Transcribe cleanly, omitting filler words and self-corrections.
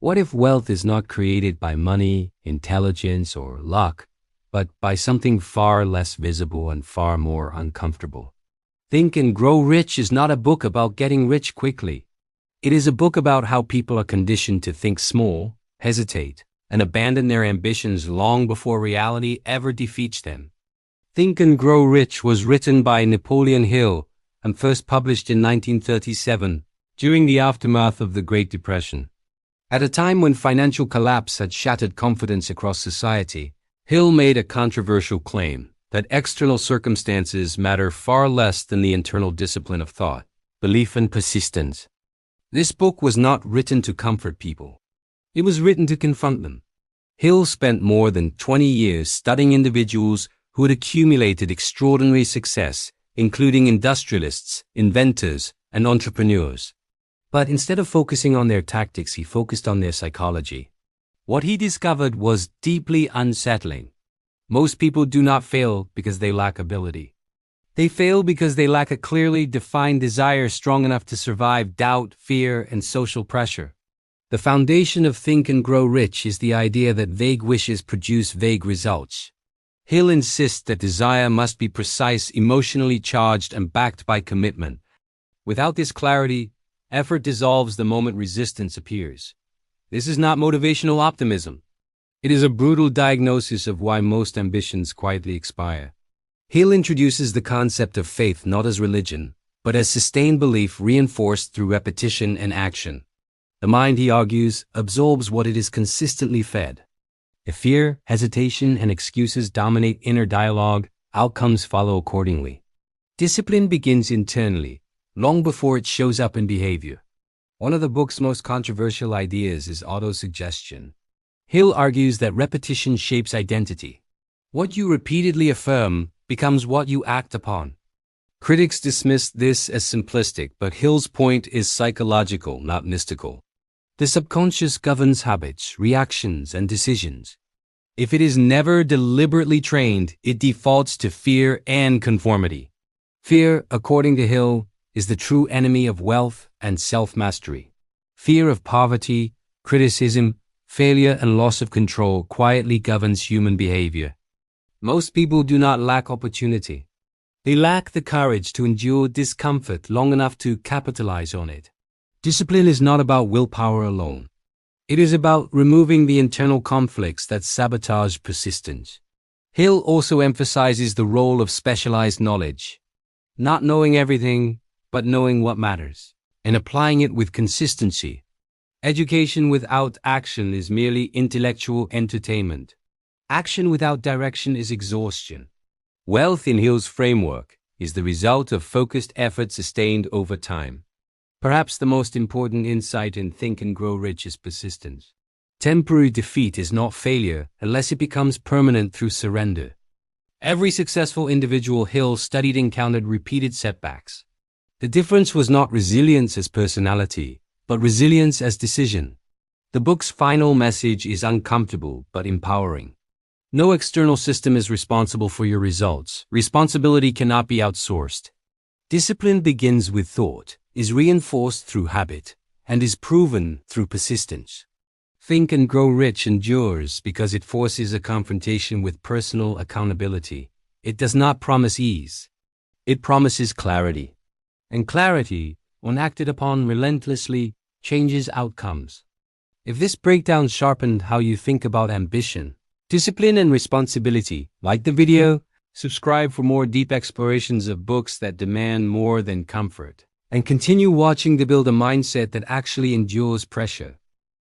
What if wealth is not created by money, intelligence, or luck, but by something far less visible and far more uncomfortable? Think and Grow Rich is not a book about getting rich quickly. It is a book about how people are conditioned to think small, hesitate, and abandon their ambitions long before reality ever defeats them. Think and Grow Rich was written by Napoleon Hill and first published in 1937 during the aftermath of the Great Depression. At a time when financial collapse had shattered confidence across society, Hill made a controversial claim that external circumstances matter far less than the internal discipline of thought, belief, and persistence. This book was not written to comfort people. It was written to confront them. Hill spent more than 20 years studying individuals who had accumulated extraordinary success, including industrialists, inventors, and entrepreneurs. But instead of focusing on their tactics, he focused on their psychology. What he discovered was deeply unsettling. Most people do not fail because they lack ability. They fail because they lack a clearly defined desire strong enough to survive doubt, fear, and social pressure. The foundation of Think and Grow Rich is the idea that vague wishes produce vague results. Hill insists that desire must be precise, emotionally charged, and backed by commitment. Without this clarity, effort dissolves the moment resistance appears. This is not motivational optimism. It is a brutal diagnosis of why most ambitions quietly expire. Hill introduces the concept of faith not as religion, but as sustained belief reinforced through repetition and action. The mind, he argues, absorbs what it is consistently fed. If fear, hesitation, and excuses dominate inner dialogue, outcomes follow accordingly. Discipline begins internally, long before it shows up in behavior. One of the book's most controversial ideas is autosuggestion. Hill argues that repetition shapes identity. What you repeatedly affirm becomes what you act upon. Critics dismiss this as simplistic, but Hill's point is psychological, not mystical. The subconscious governs habits, reactions, and decisions. If it is never deliberately trained, it defaults to fear and conformity. Fear, according to Hill, is the true enemy of wealth and self-mastery. Fear of poverty, criticism, failure, and loss of control quietly governs human behavior. Most people do not lack opportunity. They lack the courage to endure discomfort long enough to capitalize on it. Discipline is not about willpower alone. It is about removing the internal conflicts that sabotage persistence. Hill also emphasizes the role of specialized knowledge. Not knowing everything, but knowing what matters, and applying it with consistency. Education without action is merely intellectual entertainment. Action without direction is exhaustion. Wealth, in Hill's framework, is the result of focused effort sustained over time. Perhaps the most important insight in Think and Grow Rich is persistence. Temporary defeat is not failure unless it becomes permanent through surrender. Every successful individual Hill studied encountered repeated setbacks. The difference was not resilience as personality, but resilience as decision. The book's final message is uncomfortable but empowering. No external system is responsible for your results. Responsibility cannot be outsourced. Discipline begins with thought, is reinforced through habit, and is proven through persistence. Think and Grow Rich endures because it forces a confrontation with personal accountability. It does not promise ease. It promises clarity. And clarity, when acted upon relentlessly, changes outcomes. If this breakdown sharpened how you think about ambition, discipline, and responsibility, like the video, subscribe for more deep explorations of books that demand more than comfort, and continue watching to build a mindset that actually endures pressure.